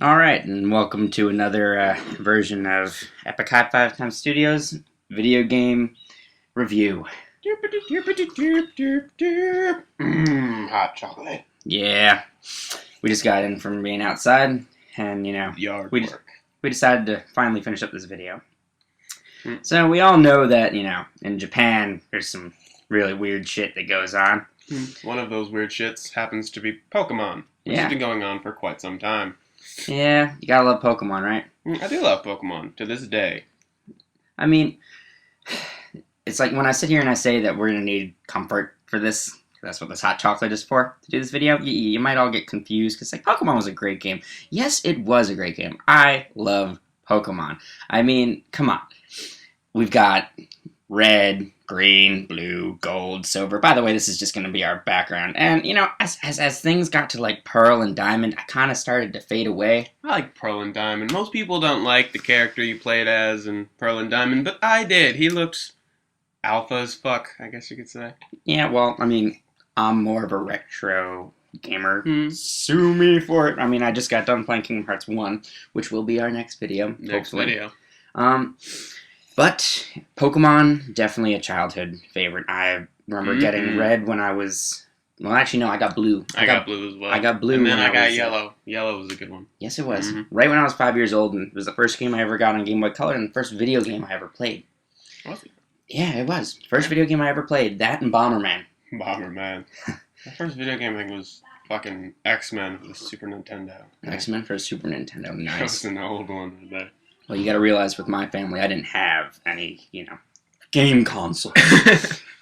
Alright, and welcome to another version of Epic High Five Time Studios video game review. Hot chocolate. Yeah, we just got in from being outside, and Yard we work. we decided to finally finish up this video. Mm. So we all know that, in Japan, there's some really weird shit that goes on. One of those weird shits happens to be Pokemon, which Yeah. has been going on for quite some time. Yeah, you gotta love Pokemon, right? I do love Pokemon to this day. I mean, it's like when I sit here and I say that we're gonna need comfort for this. That's what this hot chocolate is for, to do this video. You might all get confused because Pokemon was a great game. Yes, it was a great game. I love Pokemon. I mean, come on. We've got red, green, blue, gold, silver. By the way, this is just going to be our background. And, as things got to Pearl and Diamond, I kind of started to fade away. I like Pearl and Diamond. Most people don't like the character you played as in Pearl and Diamond, but I did. He looked alpha as fuck, I guess you could say. Yeah, well, I mean, I'm more of a retro gamer. Sue me for it. I mean, I just got done playing Kingdom Hearts 1, which will be our next video. Hopefully. But Pokemon, definitely a childhood favorite. I remember getting red when I was... Well, actually, no, I got blue. I got blue as well. I got blue and then when I got was, yellow. Yellow was a good one. Yes, it was. Right when I was 5 years old, and it was the first game I ever got on Game Boy Color and the first video game I ever played. Was it? Yeah, it was. First video game I ever played. That and Bomberman. Bomberman. The first video game I think was fucking X-Men for the Super Nintendo. X-Men for Super Nintendo. That Nice. was an old one right there. Well, you gotta realize with my family, I didn't have any, game console.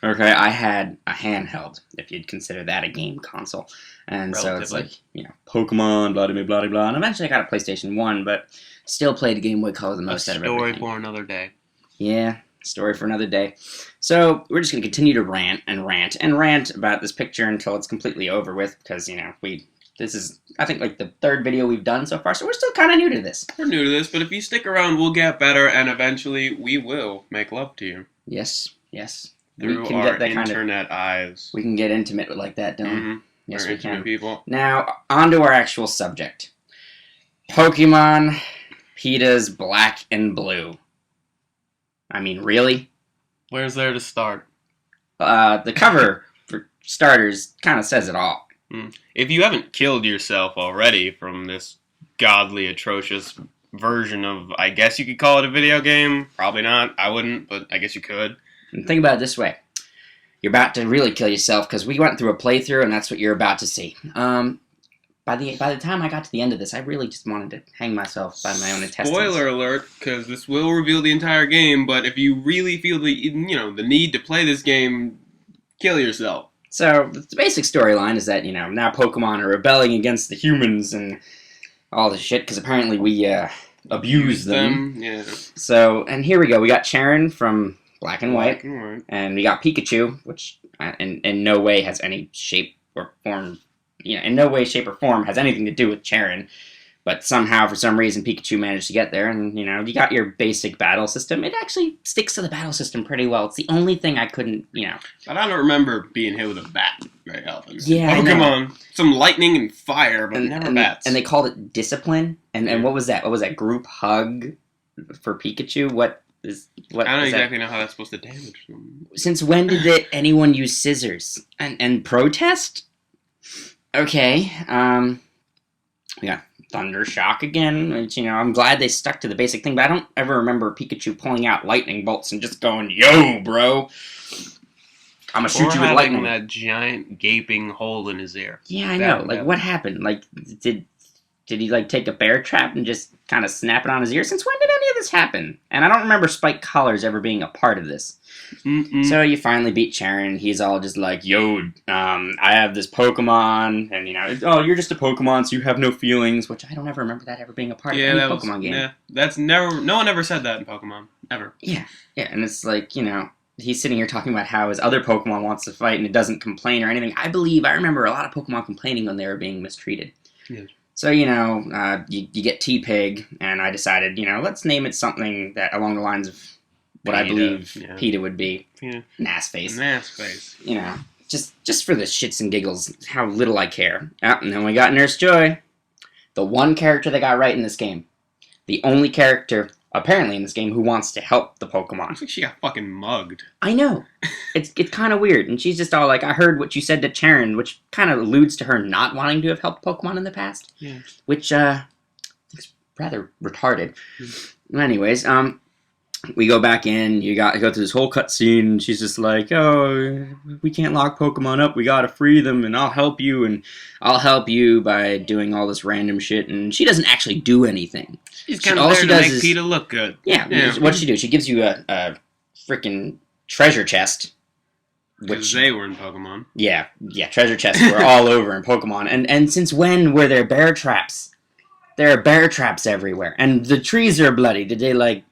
Okay, I had a handheld, if you'd consider that a game console. And so it's Pokemon, blah, blah, blah, blah. And eventually I got a PlayStation 1, but still played Game Boy Color the most out of everything. A story for another day. Yeah, story for another day. So we're just going to continue to rant and rant and rant about this picture until it's completely over with, because, this is, I think, the third video we've done so far, so we're still kind of new to this. We're new to this, but if you stick around, we'll get better, and eventually we will make love to you. Yes, yes. Through we can our get that internet eyes. We can get intimate like that, don't we? Yes, we're we intimate can. People. Now, on to our actual subject. Pokemon PETA's Black and Blue. I mean, really? Where's there to start? The cover, for starters, kind of says it all. If you haven't killed yourself already from this godly, atrocious version of, I guess you could call it a video game. Probably not. I wouldn't, but I guess you could. And think about it this way. You're about to really kill yourself, because we went through a playthrough, and that's what you're about to see. By the time I got to the end of this, I really just wanted to hang myself by my own intestines. Spoiler alert, because this will reveal the entire game, but if you really feel the need to play this game, kill yourself. So, the basic storyline is that, now Pokemon are rebelling against the humans and all this shit, because apparently we abuse them. Yeah. So, and here we go. We got Charon from Black and White, Right. and we got Pikachu, which in no way has any shape or form, in no way, shape, or form has anything to do with Charon. But somehow, for some reason, Pikachu managed to get there, and, you got your basic battle system. It actually sticks to the battle system pretty well. It's the only thing I couldn't, But I don't remember being hit with a bat very often. Yeah, Pokemon, some lightning and fire, but never bats. And they called it discipline. And what was that? What was that? Group hug for Pikachu? I don't exactly know how that's supposed to damage them. Since when did anyone use scissors? And protest? Okay, yeah. Thunder Shock again, which, I'm glad they stuck to the basic thing, but I don't ever remember Pikachu pulling out lightning bolts and just going, "Yo, bro, I'm gonna shoot you with lightning." That giant gaping hole in his ear. Yeah, I know. What happened? Did he take a bear trap and just kind of snap it on his ear? Since when did any of this happen? And I don't remember spiked collars ever being a part of this. So you finally beat Charon. He's all just like, "Yo, I have this Pokemon," and "Oh, you're just a Pokemon, so you have no feelings," which I don't ever remember that ever being a part of any Pokemon game. Yeah, that's never. No one ever said that in Pokemon ever. Yeah, and it's he's sitting here talking about how his other Pokemon wants to fight and it doesn't complain or anything. I remember a lot of Pokemon complaining when they were being mistreated. Yeah. So, you get T-Pig, and I decided, let's name it something that along the lines of what PETA, I believe PETA would be. Yeah. Nass-face. Nass-face. Just for the shits and giggles, how little I care. And then we got Nurse Joy. The one character that got right in this game. The only character, apparently, in this game who wants to help the Pokemon. Looks like she got fucking mugged. I know. It's kind of weird. And she's just all like, I heard what you said to Charon, which kind of alludes to her not wanting to have helped Pokemon in the past. Yeah. Which, is rather retarded. Anyways, we go back in, you go through this whole cutscene, and she's just like, oh, we can't lock Pokemon up, we gotta free them, and I'll help you by doing all this random shit, and she doesn't actually do anything. She's kind of there to make PETA look good. Yeah, what does she do? She gives you a freaking treasure chest. Because they were in Pokemon. Yeah, treasure chests were all over in Pokemon, and since when were there bear traps? There are bear traps everywhere, and the trees are bloody. Did they, like...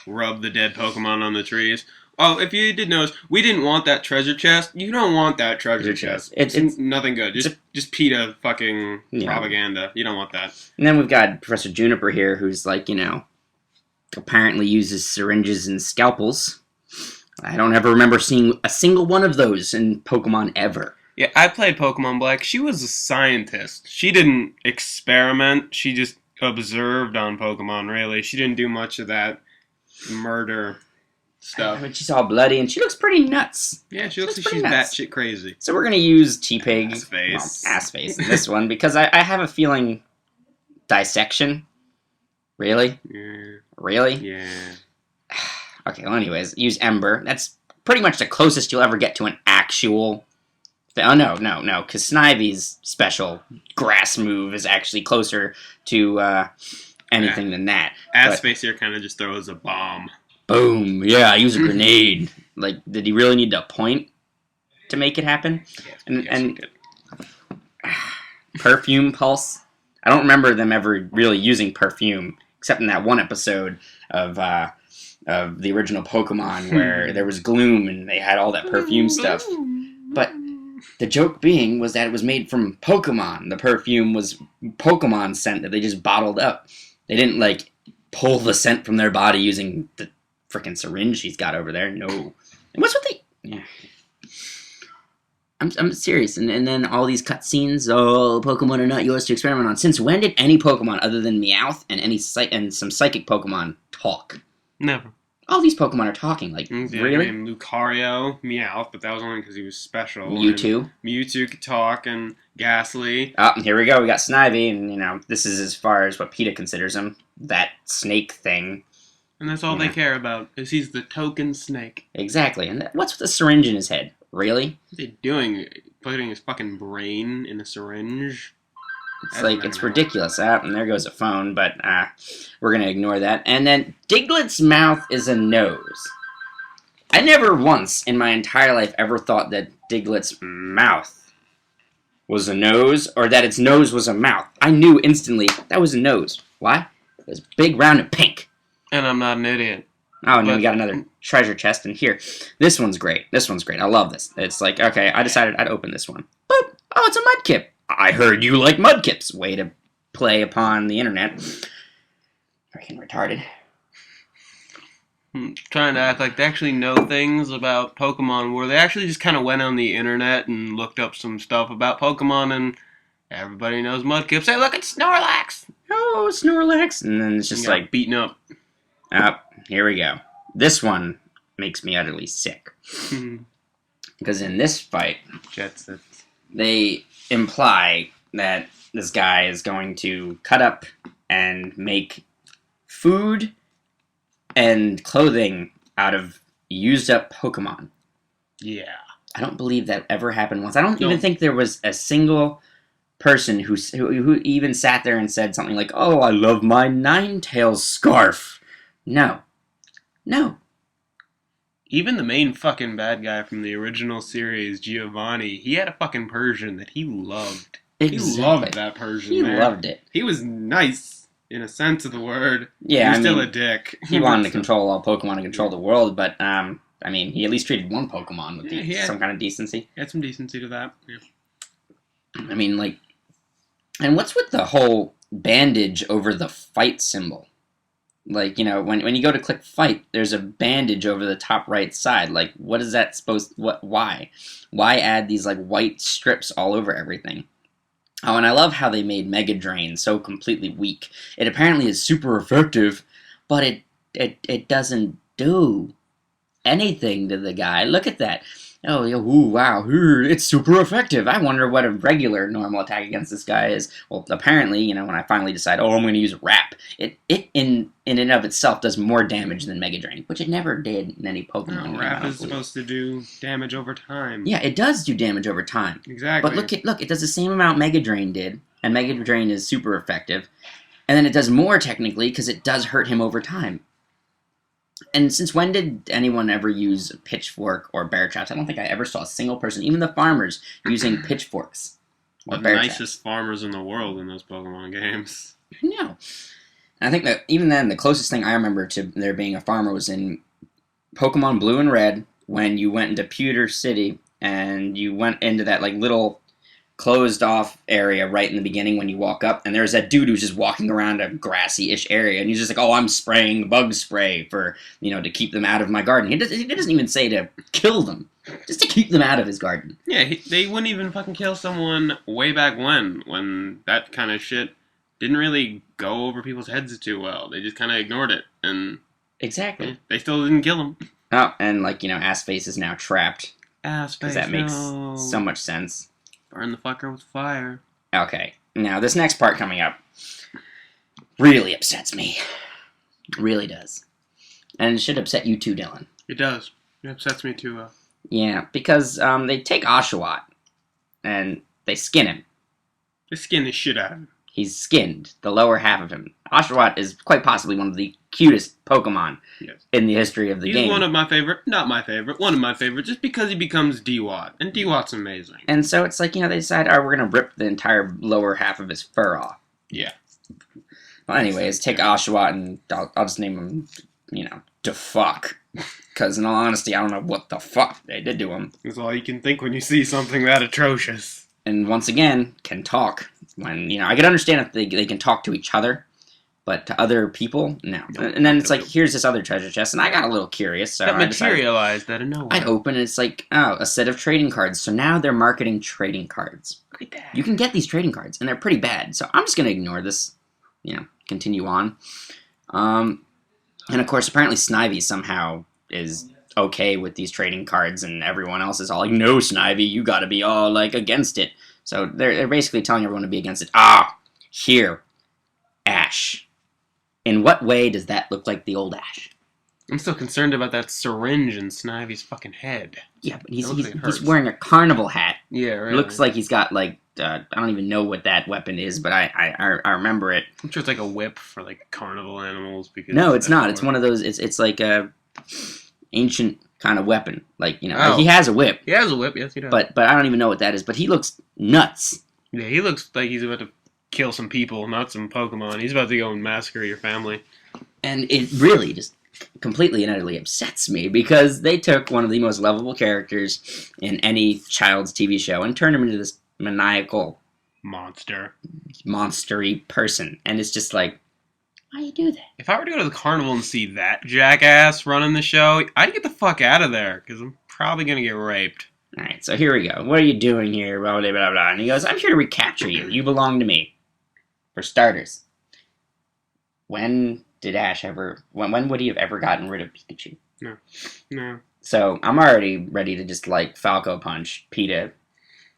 rub the dead Pokemon on the trees? Oh, if you did notice, we didn't want that treasure chest. You don't want that treasure chest. It's nothing good. Just PETA fucking propaganda. You don't want that. And then we've got Professor Juniper here, who's like, apparently uses syringes and scalpels. I don't ever remember seeing a single one of those in Pokemon ever. Yeah, I played Pokemon Black. She was a scientist. She didn't experiment. She just observed on Pokemon, really. She didn't do much of that murder stuff. But she's all bloody, and she looks pretty nuts. Yeah, she looks like she's batshit crazy. So we're going to use T-Pig, ass face in this one, because I have a feeling dissection. Really? Yeah. Really? Yeah. Okay, well, anyways, use Ember. That's pretty much the closest you'll ever get to an actual... Oh, no, because Snivy's special grass move is actually closer to anything than that. Ass-Face here kind of just throws a bomb. Boom. Yeah, I use a grenade. Like, did he really need to point to make it happen? Yeah, and Perfume Pulse. I don't remember them ever really using perfume, except in that one episode of the original Pokemon where there was gloom and they had all that perfume stuff. But the joke being was that it was made from Pokemon. The perfume was Pokemon scent that they just bottled up. They didn't, like, pull the scent from their body using the frickin' syringe he's got over there. No. And what's with the... Yeah. I'm serious. And then all these cutscenes, Pokemon are not yours to experiment on. Since when did any Pokemon other than Meowth and some psychic Pokemon talk? Never. All these Pokemon are talking, like, really? Lucario, Meowth, but that was only because he was special. Mewtwo. Mewtwo could talk, and Ghastly. Oh, here we go. We got Snivy, and, this is as far as what PETA considers him. That snake thing. And that's all they care about, is he's the token snake. Exactly. And what's with the syringe in his head? Really? What's he doing? Putting his fucking brain in a syringe? It's ridiculous. And there goes a phone, but we're going to ignore that. And then Diglett's mouth is a nose. I never once in my entire life ever thought that Diglett's mouth was a nose or that its nose was a mouth. I knew instantly that was a nose. Why? It was big, round, and pink. And I'm not an idiot. Oh, and then we got another treasure chest in here. This one's great. I love this. It's like, okay, I decided I'd open this one. Boop! Oh, it's a Mudkip. I heard you like Mudkips. Way to play upon the internet. Freaking retarded. Trying to act like they actually know things about Pokemon, where they actually just kind of went on the internet and looked up some stuff about Pokemon, and everybody knows Mudkips. Hey, look, it's Snorlax! Oh, Snorlax! And then it's just like... beaten up. Here we go. This one makes me utterly sick. Because in this fight, they imply that this guy is going to cut up and make food and clothing out of used up Pokemon. Yeah. I don't believe that ever happened once. I don't even think there was a single person who even sat there and said something like, oh, I love my Ninetales scarf. No. Even the main fucking bad guy from the original series, Giovanni, he had a fucking Persian that he loved. Exactly. He loved that Persian. He loved it. He was nice, in a sense of the word. Yeah, he was still a dick. He wanted to control all Pokemon and control the world, but, he at least treated one Pokemon with some kind of decency. He had some decency to that, yeah. And what's with the whole bandage over the fight symbol? Like, when you go to click fight, there's a bandage over the top right side. Like, what is that why? Why add these, like, white strips all over everything? Oh, and I love how they made Mega Drain so completely weak. It apparently is super effective, but it doesn't do anything to the guy. Look at that. Oh, ooh, wow, it's super effective. I wonder what a regular normal attack against this guy is. Well, apparently, when I finally decide, I'm going to use Wrap, it in and of itself does more damage than Mega Drain, which it never did in any Pokemon game. Wrap is supposed to do damage over time. Yeah, it does do damage over time. Exactly. But look, it does the same amount Mega Drain did, and Mega Drain is super effective. And then it does more, technically, because it does hurt him over time. And since when did anyone ever use a pitchfork or bear traps? I don't think I ever saw a single person, even the farmers, using pitchforks or bear traps. The nicest farmers in the world in those Pokemon games. No. I think that even then, the closest thing I remember to there being a farmer was in Pokemon Blue and Red, when you went into Pewter City, and you went into that little closed-off area right in the beginning when you walk up, and there's that dude who's just walking around a grassy-ish area, and he's just like, oh, I'm spraying bug spray for, to keep them out of my garden. He doesn't even say to kill them, just to keep them out of his garden. Yeah, they wouldn't even fucking kill someone way back when that kind of shit didn't really go over people's heads too well. They just kind of ignored it, and... Exactly. They still didn't kill him. Oh, and, Ass-Face is now trapped. Ass-Face, because that makes so much sense. Burn the fucker with fire. Okay, now this next part coming up really upsets me. It really does. And it should upset you too, Dylan. It does. It upsets me too. Yeah, because they take Oshawott and they skin him. They skin the shit out of him. He's skinned, the lower half of him. Oshawott is quite possibly one of the cutest Pokemon in the history of the game. He's one of my favorite, not my favorite, one of my favorites, just because he becomes D-Watt. And D-Watt's amazing. And so it's they decide, we're going to rip the entire lower half of his fur off. Yeah. Well, anyways, take Oshawott and I'll just name him, the fuck. Because in all honesty, I don't know what the fuck they did to him. That's all you can think when you see something that atrocious. And once again, can talk. When, I can understand if they can talk to each other, but to other people, no. And then it's here's this other treasure chest, and I got a little curious. So that materialized out of nowhere. I open, and it's a set of trading cards. So now they're marketing trading cards. Look at that. You can get these trading cards, and they're pretty bad. So I'm just going to ignore this, continue on. And of course, apparently Snivy somehow is okay with these trading cards, and everyone else is all no, Snivy, you gotta be all against it. So they're basically telling everyone to be against it. Here, Ash. In what way does that look like the old Ash? I'm still concerned about that syringe in Snivy's fucking head. Yeah, but he's wearing a carnival hat. Yeah, right. It looks like he's got I don't even know what that weapon is, but I remember it. I'm sure it's a whip for carnival animals. Because no, it's not. It's one of those. It's like a ancient kind of weapon. He has a whip. He has a whip. Yes, he does. But I don't even know what that is. But he looks nuts. Yeah, he looks like he's about to kill some people, not some Pokemon. He's about to go and massacre your family. And it really just completely and utterly upsets me because they took one of the most lovable characters in any child's TV show and turned him into this maniacal monstery person. And it's just why you do that? If I were to go to the carnival and see that jackass running the show, I'd get the fuck out of there because I'm probably going to get raped. Alright, so here we go. What are you doing here? Blah, blah, blah, blah. And he goes, I'm here to recapture you. You belong to me. For starters, when did Ash ever... When would he have ever gotten rid of Pikachu? No. So I'm already ready to just, Falco punch PETA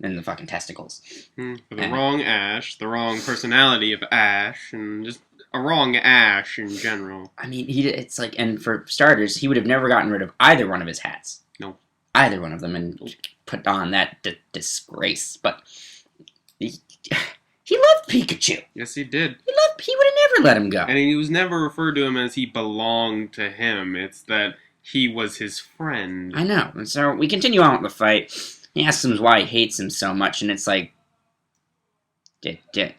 in the fucking testicles. For the wrong Ash, the wrong personality of Ash, and just a wrong Ash in general. I mean, it's and for starters, he would have never gotten rid of either one of his hats. No. Either one of them, and put on that disgrace. But he loved Pikachu. Yes, he did. He would have never let him go. And he was never referred to him as he belonged to him. It's that he was his friend. I know. And so we continue on with the fight. He asks him why he hates him so much, and it's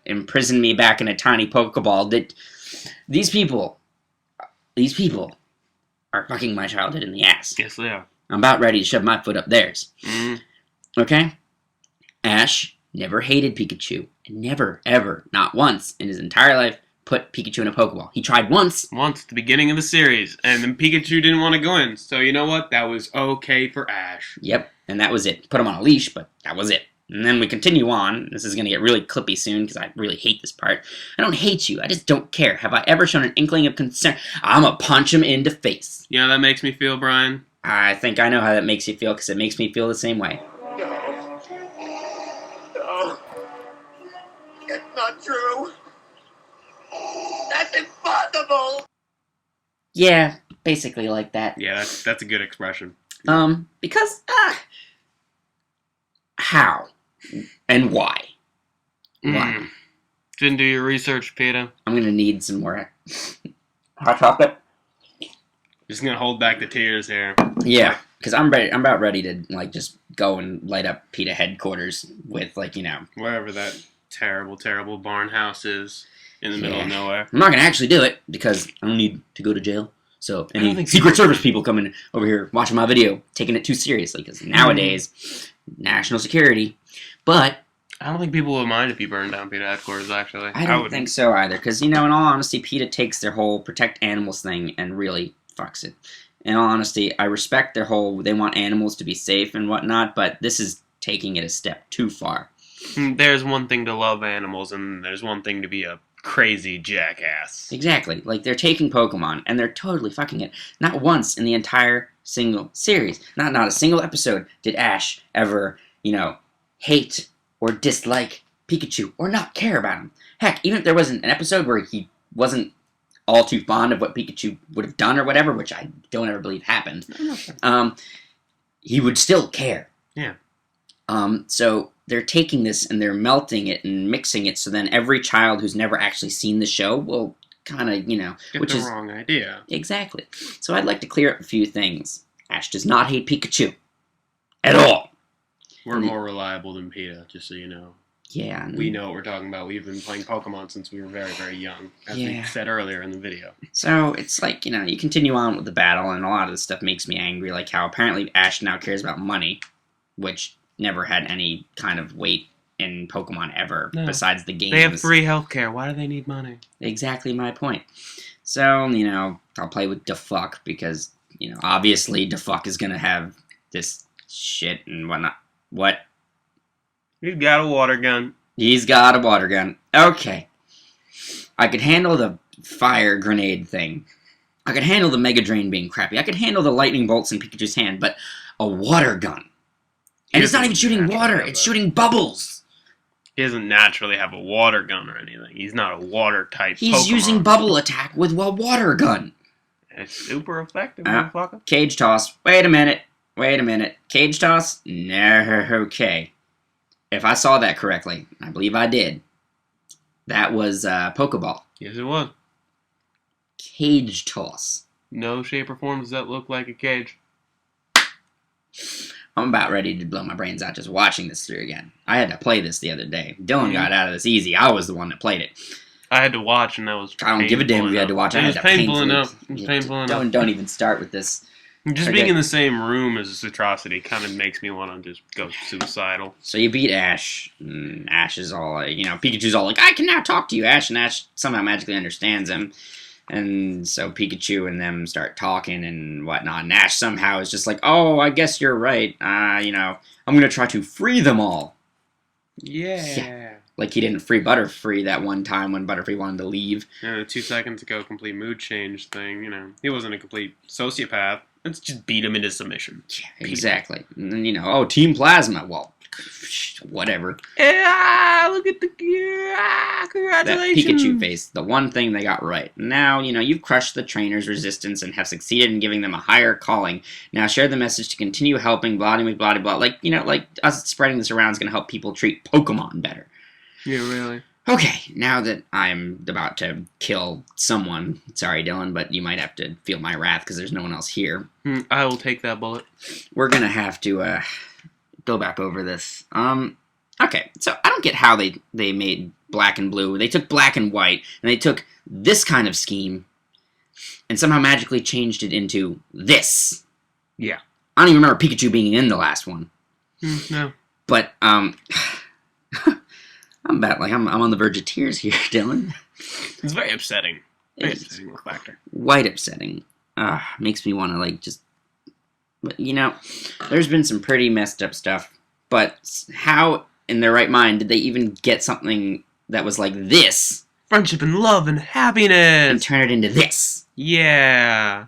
imprison me back in a tiny Pokeball. These people are fucking my childhood in the ass. Yes, they are. I'm about ready to shove my foot up theirs. Mm. Okay? Ash never hated Pikachu, and never, ever, not once in his entire life, put Pikachu in a Pokeball. He tried once. Once, at the beginning of the series, and then Pikachu didn't want to go in. So you know what? That was okay for Ash. Yep, and that was it. Put him on a leash, but that was it. And then we continue on. This is going to get really clippy soon because I really hate this part. I don't hate you. I just don't care. Have I ever shown an inkling of concern? I'm going to punch him in the face. You know how that makes me feel, Brian? I think I know how that makes you feel because it makes me feel the same way. No. No. It's not true. That's impossible. Yeah, basically like that. Yeah, that's a good expression. Because, how? And why? Why? Didn't do your research, PETA. I'm gonna need some more hot chocolate. Just gonna hold back the tears here. Yeah, because I'm about ready to, like, just go and light up PETA headquarters with, like, you know... wherever that terrible, terrible barn house is in the middle of nowhere. I'm not gonna actually do it, because I don't need to go to jail. So, any Secret Service people coming over here watching my video, taking it too seriously, because nowadays, national security. But... I don't think people would mind if you burned down PETA headquarters, actually. I don't think so either, because, you know, in all honesty, PETA takes their whole protect animals thing and really fucks it. In all honesty, I respect their whole, they want animals to be safe and whatnot, but this is taking it a step too far. There's one thing to love animals, and there's one thing to be a crazy jackass. Exactly. Like, they're taking Pokemon, and they're totally fucking it. Not once in the entire single series, not a single episode did Ash ever, you know, hate or dislike Pikachu, or not care about him. Heck, even if there wasn't an episode where he wasn't all too fond of what Pikachu would have done or whatever, which I don't ever believe happened, he would still care. Yeah. So they're taking this and they're melting it and mixing it, so then every child who's never actually seen the show will kind of, you know... Get the wrong idea. Exactly. So I'd like to clear up a few things. Ash does not hate Pikachu. At all. We're more reliable than PETA, just so you know. Yeah. We know what we're talking about. We've been playing Pokemon since we were very, very young, as we said earlier in the video. So it's like, you know, you continue on with the battle, and a lot of this stuff makes me angry, like how apparently Ash now cares about money, which never had any kind of weight in Pokemon ever, besides the games. They have free healthcare. Why do they need money? Exactly my point. So, you know, I'll play with DeFuck, because, you know, obviously DeFuck is going to have this shit and whatnot. What? He's got a water gun. He's got a water gun. Okay. I could handle the fire grenade thing. I could handle the Mega Drain being crappy. I could handle the lightning bolts in Pikachu's hand, but a water gun. And it's not even shooting water, it's shooting bubbles. He doesn't naturally have a water gun or anything. He's not a water type He's Pokemon. using bubble attack with a water gun. It's super effective, motherfucker. Cage toss. Wait a minute. Cage toss? No, okay. If I saw that correctly, I believe I did. That was Pokeball. Yes, it was. Cage toss. No shape or form does that look like a cage. I'm about ready to blow my brains out just watching this through again. I had to play this the other day. Dylan got out of this easy. I was the one that played it. I had to watch, and that was I don't give a damn if you had to watch. It was painful enough. It was painful enough. Don't even start with this. Just being in the same room as this atrocity kind of makes me want to just go suicidal. So you beat Ash. Ash is all like, you know, Pikachu's all like, I can now talk to you, Ash. And Ash somehow magically understands him. And so Pikachu and them start talking and whatnot. And Ash somehow is just like, oh, I guess you're right. You know, I'm going to try to free them all. Yeah. Like he didn't free Butterfree that one time when Butterfree wanted to leave. 2 seconds ago, complete mood change thing, you know. He wasn't a complete sociopath. Let's just beat him into submission. Yeah, exactly. And then, you know, oh, Team Plasma. Well, whatever. Yeah, look at the congratulations. That Pikachu face, the one thing they got right. Now, you know, you've crushed the trainer's resistance and have succeeded in giving them a higher calling. Now share the message to continue helping blah, blah, blah, blah. Like, you know, like us spreading this around is going to help people treat Pokemon better. Yeah, really. Okay, now that I'm about to kill someone, sorry, Dylan, but you might have to feel my wrath because there's no one else here. I will take that bullet. We're going to have to go back over this. Okay, so I don't get how they made black and blue. They took black and white, and they took this kind of scheme and somehow magically changed it into this. Yeah. I don't even remember Pikachu being in the last one. No. But, I'm on the verge of tears here, Dylan. It's very upsetting. Very upsetting factor. Quite upsetting. Makes me want to, like, just... But, you know, there's been some pretty messed up stuff. But how in their right mind did they even get something that was like this? Friendship and love and happiness! And turn it into this? Yeah.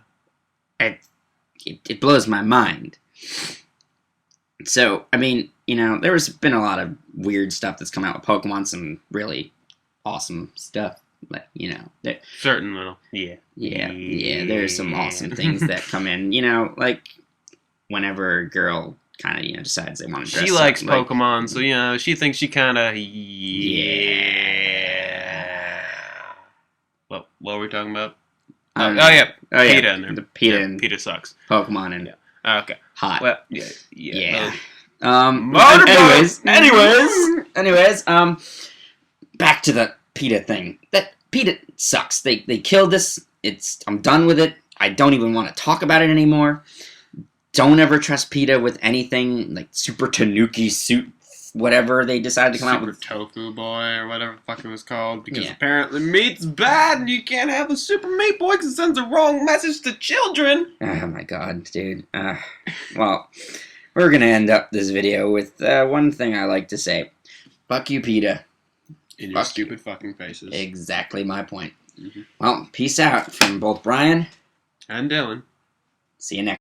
It blows my mind. So, I mean, you know, there's been a lot of weird stuff that's come out with Pokemon, some really awesome stuff. But, you know, certain little, yeah, there's some awesome things that come in. You know, like whenever a girl kind of, you know, decides they want to dress she likes up, Pokemon, so, you know, she thinks she kind of, What were we talking about? PETA in there. The PETA, PETA sucks. Pokemon and okay. hot. Well, yeah. Anyways, back to the PETA thing. That PETA sucks. They killed this. I'm done with it. I don't even want to talk about it anymore. Don't ever trust PETA with anything like Super Tanuki suit, whatever they decided to come out with. Super Tofu Boy or whatever the fuck it was called, because apparently meat's bad and you can't have a Super Meat Boy because it sends the wrong message to children. Oh my god, dude. Well, we're gonna end up this video with one thing I like to say. Fuck you, PETA. In your stupid fucking faces. Exactly my point. Well, peace out from both Brian and Dylan. See you next.